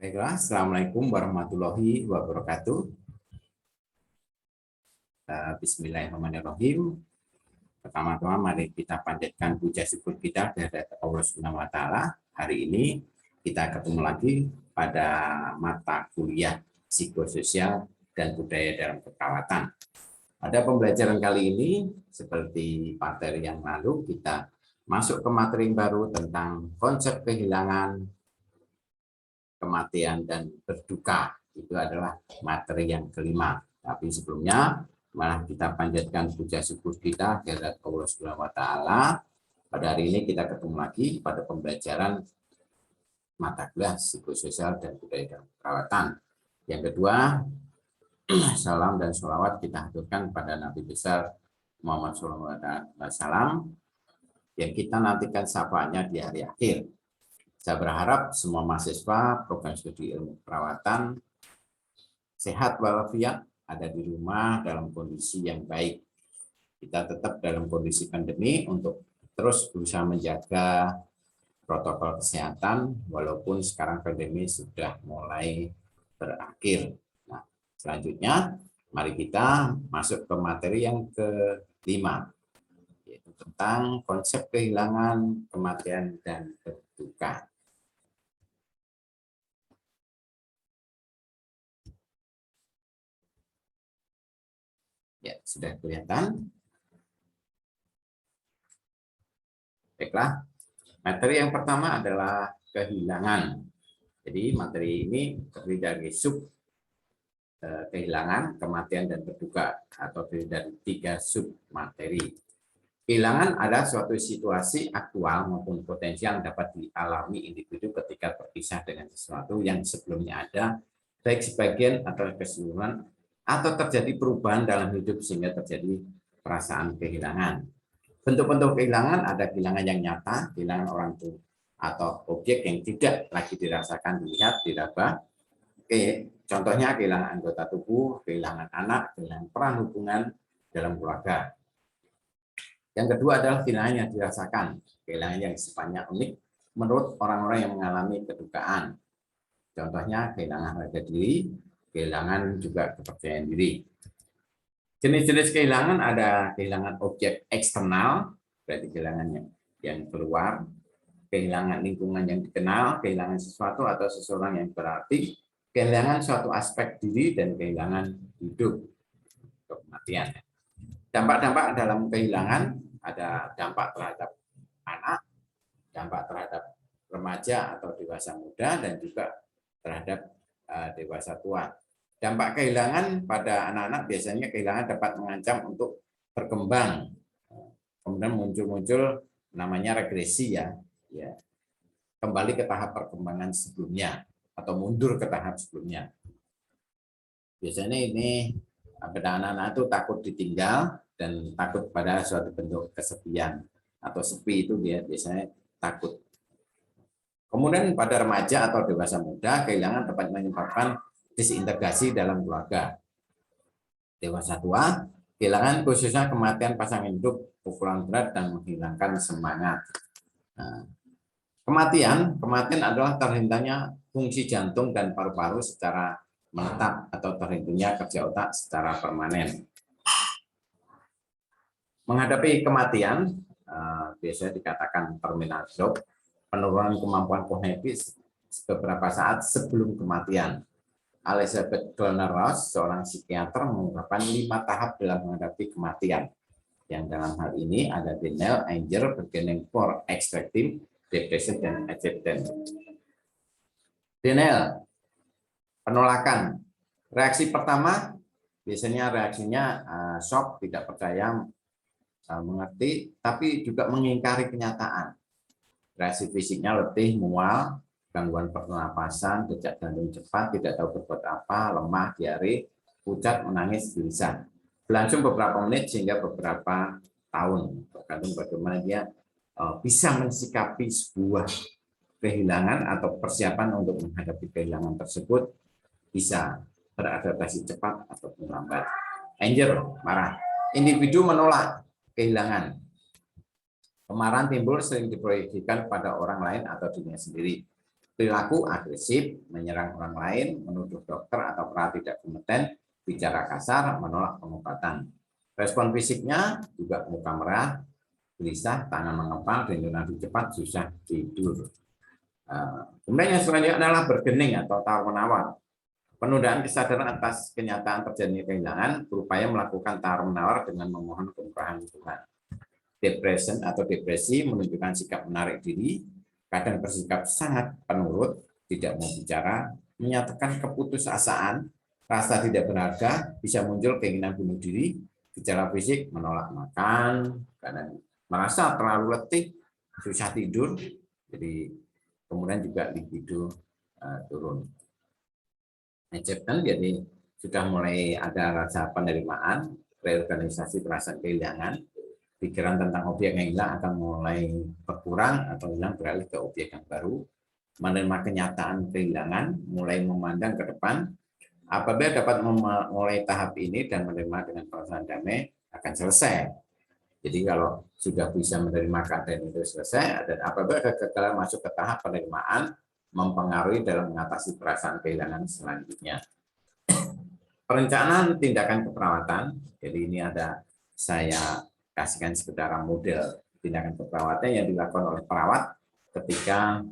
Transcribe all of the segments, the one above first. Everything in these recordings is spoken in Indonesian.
Baiklah, Assalamualaikum warahmatullahi wabarakatuh. Bismillahirrahmanirrahim. Pertama-tama mari kita panjatkan puja syukur kita kepada Allah Subhanahu wa taala. Hari ini kita ketemu lagi pada mata kuliah psikososial dan budaya dalam keperawatan. Pada pembelajaran kali ini, seperti materi yang lalu, kita masuk ke materi baru tentang konsep kehilangan, kematian, dan berduka. Itu adalah materi yang kelima. Tapi sebelumnya, malah kita panjatkan puja syukur kita kepada Allah Subhanahu wa taala. Pada hari ini kita ketemu lagi pada pembelajaran mata kuliah psikososial dan budaya dalam perawatan. Yang kedua, salam dan sholawat kita haturkan pada Nabi besar Muhammad SAW yang kita nantikan syafaatnya di hari akhir. Saya berharap semua mahasiswa program studi ilmu perawatan sehat walafiat, ada di rumah dalam kondisi yang baik. Kita tetap dalam kondisi pandemi untuk terus berusaha menjaga protokol kesehatan walaupun sekarang pandemi sudah mulai berakhir. Nah, selanjutnya mari kita masuk ke materi yang kelima, yaitu tentang konsep kehilangan, kematian, dan berduka. Ya, sudah kelihatan. Baiklah, materi yang pertama adalah kehilangan. Jadi materi ini terdiri dari sub kehilangan, kematian, dan berduka, atau terdiri dari 3 sub materi. Kehilangan adalah suatu situasi aktual maupun potensial yang dapat dialami individu ketika berpisah dengan sesuatu yang sebelumnya ada, baik sebagian atau keseluruhan, atau terjadi perubahan dalam hidup sehingga terjadi perasaan kehilangan. Bentuk-bentuk kehilangan ada kehilangan yang nyata, kehilangan orang tua atau objek yang tidak lagi dirasakan, dilihat, diraba. Oke, contohnya kehilangan anggota tubuh, kehilangan anak, kehilangan peran hubungan dalam keluarga. Yang kedua adalah kehilangan yang dirasakan, kehilangan yang sifatnya unik menurut orang-orang yang mengalami kedukaan. Contohnya kehilangan harga diri, kehilangan juga kepercayaan diri. Jenis-jenis kehilangan ada kehilangan objek eksternal, berarti kehilangan yang keluar, kehilangan lingkungan yang dikenal, kehilangan sesuatu atau seseorang yang berarti, kehilangan suatu aspek diri, dan kehilangan hidup, kematian. Dampak-dampak dalam kehilangan ada dampak terhadap anak, dampak terhadap remaja atau dewasa muda, dan juga terhadap dewasa tua. Dampak kehilangan pada anak-anak biasanya kehilangan dapat mengancam untuk berkembang. Kemudian muncul namanya regresi ya. Kembali ke tahap perkembangan sebelumnya atau mundur ke tahap sebelumnya. Biasanya ini pada anak-anak itu takut ditinggal dan takut pada suatu bentuk kesepian atau sepi, itu dia biasanya takut. Kemudian pada remaja atau dewasa muda kehilangan dapat menyebabkan disintegrasi dalam keluarga. Dewasa tua, kehilangan khususnya kematian pasangan hidup, pukulan berat, dan menghilangkan semangat. Nah, kematian adalah terhentinya fungsi jantung dan paru-paru secara menetap atau terhentinya kerja otak secara permanen. Menghadapi kematian, biasanya dikatakan terminal shock, penurunan kemampuan kognitif beberapa saat sebelum kematian. Elizabeth Kubler-Ross, seorang psikiater, mengungkapkan 5 tahap dalam menghadapi kematian. Yang dalam hal ini ada denial, anger, bargaining for, extractive, depression, dan acceptance. Denial, penolakan. Reaksi pertama, biasanya reaksinya shock, tidak percaya, mengerti, tapi juga mengingkari kenyataan. Reaksi fisiknya letih, mual, gangguan pernapasan, detak jantung cepat, tidak tahu berbuat apa, lemah, diare, pucat, menangis, gelisah. Berlangsung beberapa menit sehingga beberapa tahun, tergantung bagaimana dia bisa mensikapi sebuah kehilangan atau persiapan untuk menghadapi kehilangan tersebut, bisa beradaptasi cepat ataupun lambat. Anger, marah. Individu menolak kehilangan. Kemarahan timbul sering diproyeksikan pada orang lain atau dirinya sendiri. perilaku agresif, menyerang orang lain, menuduh dokter atau perawat tidak kompeten, bicara kasar, menolak pengobatan. Respon fisiknya juga muka merah, gelisah, tangan mengepal, denyut nadi cepat, susah tidur. Kemudian yang selanjutnya adalah bergening atau tawar-menawar. Penundaan kesadaran atas kenyataan terjadinya kehilangan berupaya melakukan tawar-menawar dengan memohon kemurahan Tuhan. Depression atau depresi menunjukkan sikap menarik diri, kadang bersikap sangat penurut, tidak mau bicara, menyatakan keputusasaan, rasa tidak berharga, bisa muncul keinginan bunuh diri, gejala fisik menolak makan, kadang merasa terlalu letih, susah tidur, jadi kemudian juga libido turun. Acceptance, jadi sudah mulai ada rasa penerimaan, reorganisasi perasaan kehilangan, pikiran tentang objek yang hilang akan mulai berkurang atau hilang beralih ke objek yang baru, menerima kenyataan kehilangan, mulai memandang ke depan. Apabila dapat memulai tahap ini dan menerima dengan perasaan damai, akan selesai. Jadi kalau sudah bisa menerima keadaan itu selesai, dan apabila kegagalan masuk ke tahap penerimaan, mempengaruhi dalam mengatasi perasaan kehilangan selanjutnya. Perencanaan tindakan keperawatan, jadi ini ada saya kasihkan sekedar model tindakan keperawatan yang dilakukan oleh perawat ketika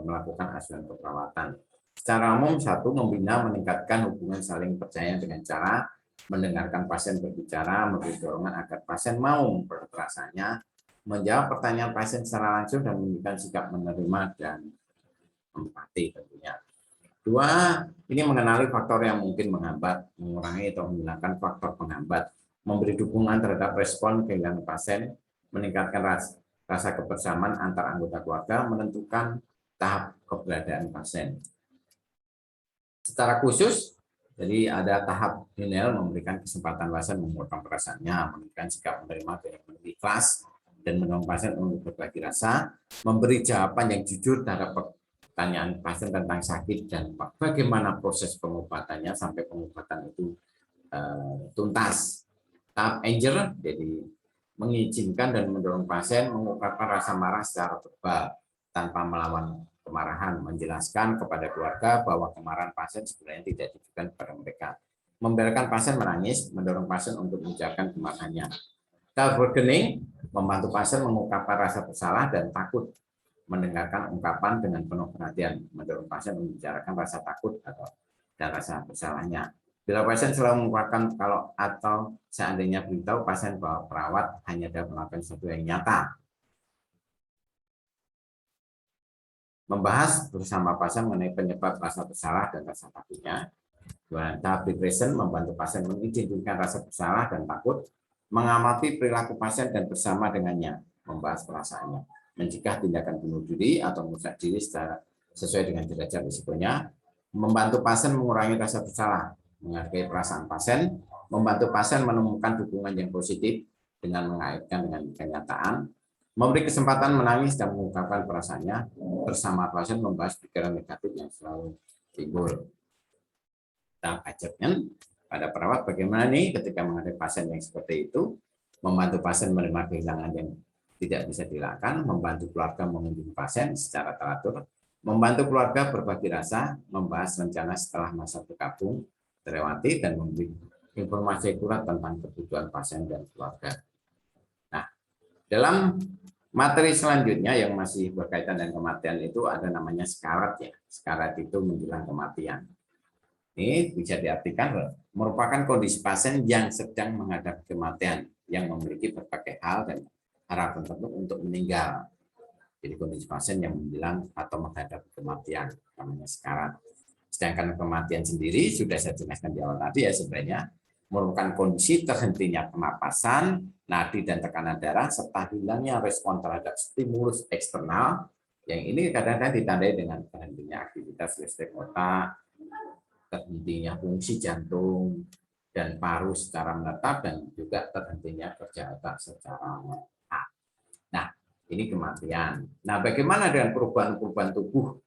melakukan asuhan keperawatan. Secara umum, satu, membina meningkatkan hubungan saling percaya dengan cara mendengarkan pasien berbicara, memberi dorongan agar pasien mau memperasanya, menjawab pertanyaan pasien secara langsung dan menunjukkan sikap menerima dan empati tentunya. Dua, ini mengenali faktor yang mungkin menghambat, mengurangi atau menghilangkan faktor penghambat, memberi dukungan terhadap respon kehilangan pasien, meningkatkan rasa kebersamaan antar anggota keluarga, menentukan tahap keberadaan pasien. Secara khusus, jadi ada tahap denial, memberikan kesempatan pasien mengungkapkan perasaannya, menunjukkan sikap menerima dengan ikhlas, dan mendorong pasien untuk berbagi rasa, memberi jawaban yang jujur terhadap pertanyaan pasien tentang sakit dan bagaimana proses pengobatannya sampai pengobatan itu tuntas. Tahap anger, jadi mengizinkan dan mendorong pasien mengungkapkan rasa marah secara verbal tanpa melawan kemarahan, menjelaskan kepada keluarga bahwa kemarahan pasien sebenarnya tidak ditujukan kepada mereka. Membiarkan pasien menangis, mendorong pasien untuk mengucapkan kemarahannya. Tahap bergening, membantu pasien mengungkapkan rasa bersalah dan takut, mendengarkan ungkapan dengan penuh perhatian, mendorong pasien membicarakan rasa takut dan rasa bersalahnya. Bila pasien selalu mengungkapkan kalau atau seandainya beritahu pasien bahwa perawat hanya dapat melakukan sesuatu yang nyata. Membahas bersama pasien mengenai penyebab rasa bersalah dan rasa takutnya. Tahap depression, membantu pasien mengidentifikasikan rasa bersalah dan takut, mengamati perilaku pasien dan bersama dengannya, membahas perasaannya, mencegah tindakan bunuh diri atau merusak diri sesuai dengan derajat risikonya, membantu pasien mengurangi rasa bersalah, menghargai perasaan pasien, membantu pasien menemukan dukungan yang positif dengan mengaitkan dengan kenyataan, memberi kesempatan menangis dan mengungkapkan perasaannya, bersama pasien membahas pikiran negatif yang selalu timbul. Tahap adjustment pada perawat bagaimana nih ketika menghadapi pasien yang seperti itu, membantu pasien menerima kehilangan yang tidak bisa dilakukan, membantu keluarga mengunjungi pasien secara teratur, membantu keluarga berbagi rasa, membahas rencana setelah masa bergabung terlewati, dan memberi informasi akurat tentang kebutuhan pasien dan keluarga. Nah, dalam materi selanjutnya yang masih berkaitan dengan kematian itu ada namanya sekarat ya. Sekarat itu menjelang kematian. Ini bisa diartikan merupakan kondisi pasien yang sedang menghadapi kematian, yang memiliki berbagai hal dan harapan tertentu untuk meninggal. Jadi kondisi pasien yang menjelang atau menghadapi kematian, namanya sekarat. Sedangkan kematian sendiri sudah saya jelaskan di awal tadi ya, sebenarnya merupakan kondisi terhentinya pernapasan, nadi dan tekanan darah, serta hilangnya respon terhadap stimulus eksternal, yang ini kadang-kadang ditandai dengan terhentinya aktivitas listrik otak, terhentinya fungsi jantung dan paru secara menetap, dan juga terhentinya kerja otak secara menetap. Nah, ini kematian. Nah, bagaimana dengan perubahan-perubahan tubuh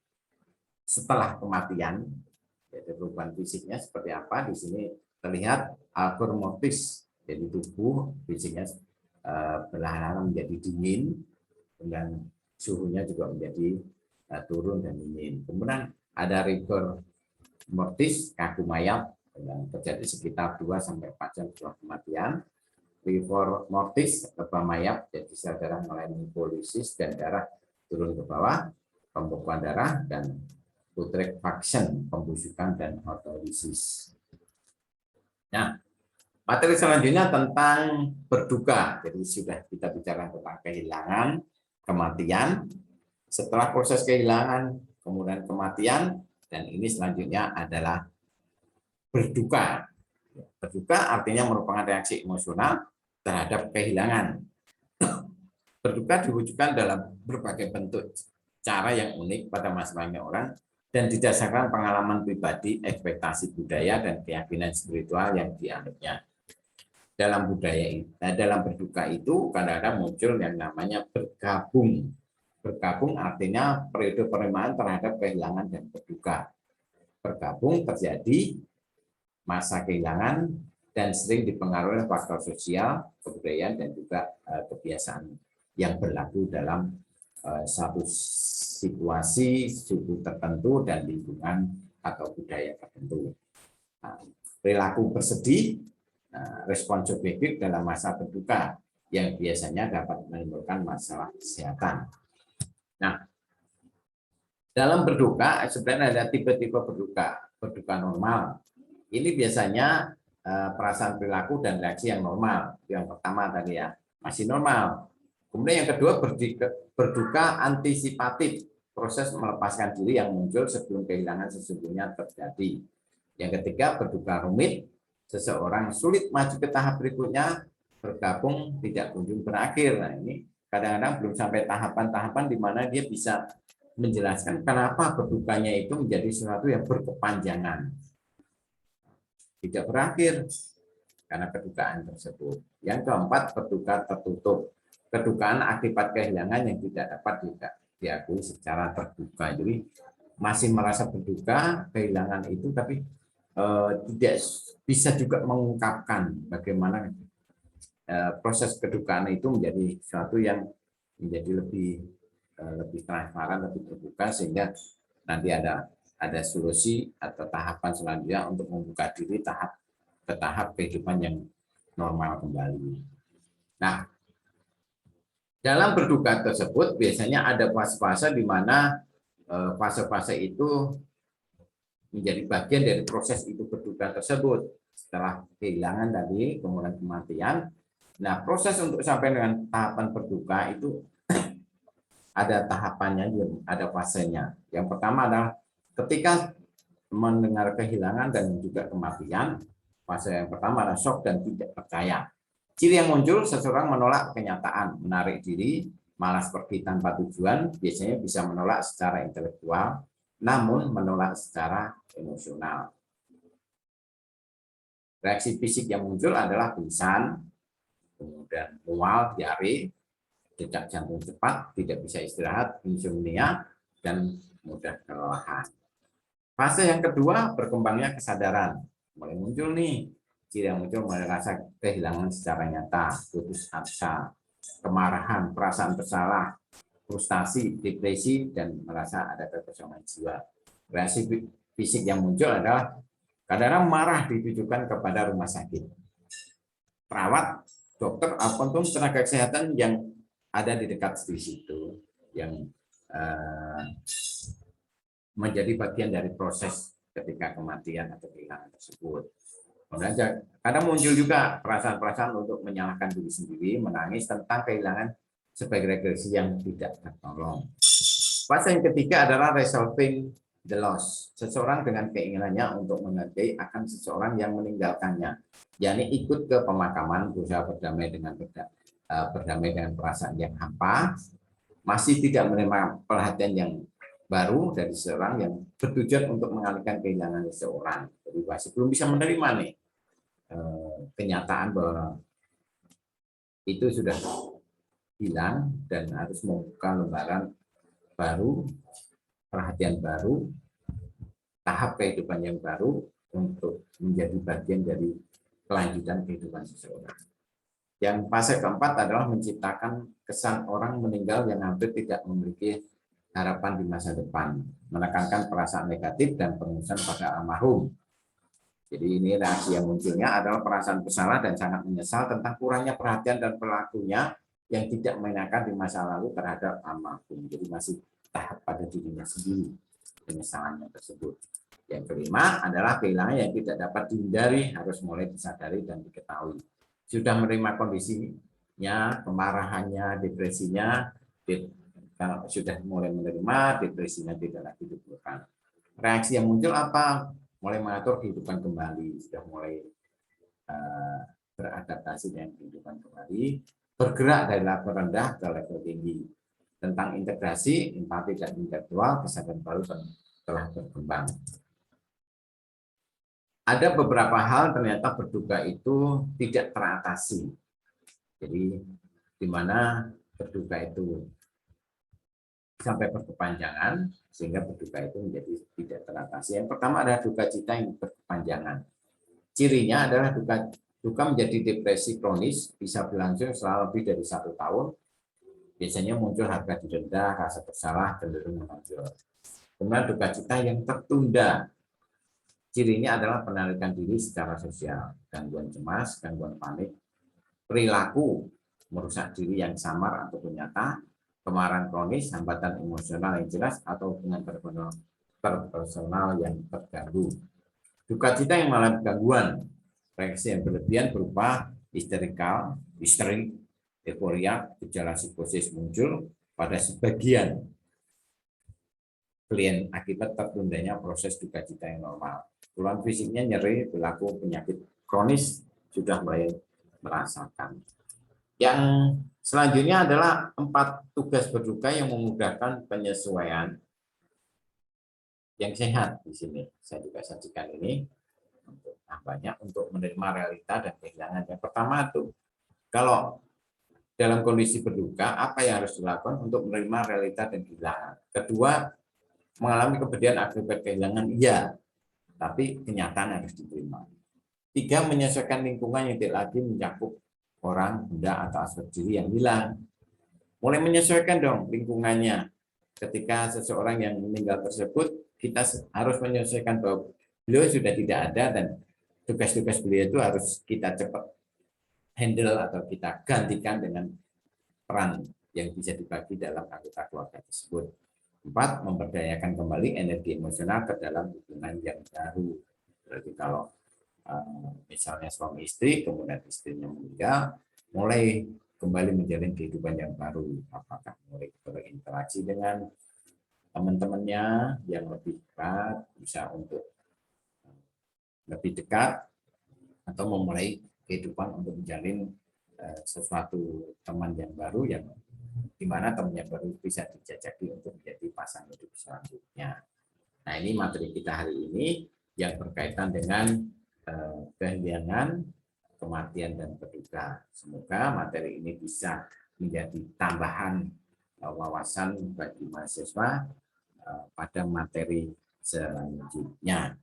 setelah kematian? Jadi perubahan fisiknya seperti apa? Di sini terlihat alur mortis, jadi tubuh fisiknya perlahan-lahan menjadi dingin, dan suhunya juga menjadi turun dan dingin. Kemudian ada rigor mortis, kaku mayat yang terjadi sekitar 2-4 jam setelah kematian. Rigor mortis, lebah mayat, jadi sel darah mulai polisis dan darah turun ke bawah, pembekuan darah, dan putrefaction, pembusukan dan autolisis. Nah, materi selanjutnya tentang berduka. Jadi sudah kita bicara tentang kehilangan, kematian. Setelah proses kehilangan, kemudian kematian, dan ini selanjutnya adalah berduka. Berduka artinya merupakan reaksi emosional terhadap kehilangan. Berduka diwujudkan dalam berbagai bentuk cara yang unik pada masing-masing orang dan didasarkan pengalaman pribadi, ekspektasi budaya, dan keyakinan spiritual yang dianutnya. Dalam berduka itu kadang-kadang muncul yang namanya bergabung. Bergabung artinya periode penerimaan terhadap kehilangan dan berduka. Bergabung terjadi masa kehilangan dan sering dipengaruhi oleh faktor sosial, kebudayaan, dan juga kebiasaan yang berlaku dalam satu situasi, suku tertentu, dan lingkungan atau budaya tertentu. Perilaku bersedih, respon subjektif dalam masa berduka yang biasanya dapat menimbulkan masalah kesehatan. Nah, dalam berduka sebenarnya ada tipe-tipe berduka. Berduka normal. Ini biasanya perasaan perilaku dan reaksi yang normal. Yang pertama tadi ya, masih normal. Kemudian yang kedua berduka antisipatif, proses melepaskan diri yang muncul sebelum kehilangan sesungguhnya terjadi. Yang ketiga berduka rumit, seseorang sulit maju ke tahap berikutnya, bergabung tidak kunjung berakhir. Nah, ini kadang-kadang belum sampai tahapan-tahapan di mana dia bisa menjelaskan kenapa berdukanya itu menjadi sesuatu yang berkepanjangan, tidak berakhir karena kedukaan tersebut. Yang keempat, berduka tertutup, kedukaan akibat kehilangan yang tidak dapat diakui secara terbuka. Jadi masih merasa berduka kehilangan itu, tapi tidak bisa juga mengungkapkan bagaimana proses kedukaan itu menjadi sesuatu yang menjadi lebih transparan, lebih terbuka, sehingga nanti ada solusi atau tahapan selanjutnya untuk membuka diri ke tahap kehidupan yang normal kembali. Nah, dalam berduka tersebut biasanya ada fase-fase di mana fase-fase itu menjadi bagian dari proses itu berduka tersebut. Setelah kehilangan tadi, kemudian kematian. Nah, proses untuk sampai dengan tahapan berduka itu ada tahapannya, ada fasenya. Yang pertama adalah ketika mendengar kehilangan dan juga kematian. Fase yang pertama adalah shock dan tidak percaya. Ciri yang muncul, seseorang menolak kenyataan, menarik diri, malas pergi tanpa tujuan, biasanya bisa menolak secara intelektual, namun menolak secara emosional. Reaksi fisik yang muncul adalah pingsan, kemudian mual, diare, detak jantung cepat, tidak bisa istirahat, insomnia, dan mudah kelelahan. Fase yang kedua, berkembangnya kesadaran. Mulai muncul nih, ciri yang muncul mulai rasa kehilangan secara nyata, putus asa, kemarahan, perasaan bersalah, frustasi, depresi, dan merasa ada kekosongan jiwa. Reaksi fisik yang muncul adalah kadang-kadang marah ditujukan kepada rumah sakit, perawat, dokter, ataupun tenaga kesehatan yang ada di dekat di situ, yang menjadi bagian dari proses ketika kematian atau kehilangan tersebut. Kemudian kadang muncul juga perasaan-perasaan untuk menyalahkan diri sendiri, menangis tentang kehilangan sebagai regresi yang tidak tertolong. Fase yang ketiga adalah resolving the loss. Seseorang dengan keinginannya untuk menghargai akan seseorang yang meninggalkannya, yakni ikut ke pemakaman, berusaha berdamai dengan perasaan yang hampa, masih tidak menerima perhatian yang baru dari seseorang yang bertujuan untuk mengalihkan kehilangan seseorang. Jadi masih belum bisa menerima nih kenyataan bahwa itu sudah hilang dan harus membuka lembaran baru, perhatian baru, tahap kehidupan yang baru untuk menjadi bagian dari kelanjutan kehidupan seseorang. Yang fase keempat adalah menciptakan kesan orang meninggal yang hampir tidak memiliki harapan di masa depan, menekankan perasaan negatif dan pengusahaan pada almarhum. Jadi ini reaksi yang munculnya adalah perasaan bersalah dan sangat menyesal tentang kurangnya perhatian dan perilakunya yang tidak mengenakan di masa lalu terhadap almarhum. Jadi masih tahap pada dirinya sendiri penyesalannya tersebut. Yang kelima adalah kehilangan yang tidak dapat dihindari, harus mulai disadari dan diketahui. Sudah menerima kondisinya, kemarahannya, depresinya, kalau sudah mulai menerima, depresinya tidak lagi diperlukan. Reaksi yang muncul apa? Mulai mengatur kehidupan kembali, sudah mulai beradaptasi dengan kehidupan kembali, bergerak dari level rendah ke level tinggi. Tentang integrasi, empati dan intelektual, kesadaran baru telah berkembang. Ada beberapa hal ternyata berduka itu tidak teratasi. Jadi di mana berduka itu sampai berkepanjangan sehingga berduka itu menjadi tidak teratasi. Yang pertama adalah duka cita yang berkepanjangan. Cirinya adalah duka menjadi depresi kronis, bisa berlangsung selama lebih dari 1 tahun. Biasanya muncul harga diri rendah, rasa bersalah, cenderung menonjol. Kemudian duka cita yang tertunda. Cirinya adalah penarikan diri secara sosial, gangguan cemas, gangguan panik, perilaku merusak diri yang samar atau nyata, kemarahan kronis, hambatan emosional yang jelas, atau hubungan personal yang terganggu. Duka cita yang mengalami gangguan, reaksi yang berlebihan berupa histeri, euforia, gejala psikosis muncul pada sebagian klien akibat tertundanya proses duka cita yang normal. Keluhan fisiknya nyeri, berlaku penyakit kronis, sudah mulai merasakan. Yang selanjutnya adalah 4 tugas berduka yang memudahkan penyesuaian yang sehat di sini. Saya juga sajikan ini untuk banyak untuk menerima realita dan kehilangan. Yang pertama itu, kalau dalam kondisi berduka, apa yang harus dilakukan untuk menerima realita dan kehilangan? Kedua, mengalami kepedihan akibat kehilangan, iya, tapi kenyataan harus diterima. 3, menyesuaikan lingkungan yang tidak lagi mencakup orang, benda, atau aspek diri yang hilang. Mulai menyesuaikan dong lingkungannya. Ketika seseorang yang meninggal tersebut, kita harus menyesuaikan bahwa beliau sudah tidak ada dan tugas-tugas beliau itu harus kita cepat handle atau kita gantikan dengan peran yang bisa dibagi dalam anggota keluarga tersebut. 4, memberdayakan kembali energi emosional ke dalam hubungan yang baru. Berarti kalau misalnya suami istri, kemudian istrinya meninggal, mulai kembali menjalin kehidupan yang baru. Apakah mulai berinteraksi dengan teman-temannya yang lebih dekat, bisa untuk lebih dekat, atau memulai kehidupan untuk menjalin sesuatu teman yang baru yang di mana temannya baru bisa dijajaki untuk menjadi pasangan hidup selanjutnya. Nah, ini materi kita hari ini yang berkaitan dengan kehilangan, kematian, dan berduka. Semoga materi ini bisa menjadi tambahan wawasan bagi mahasiswa pada materi selanjutnya.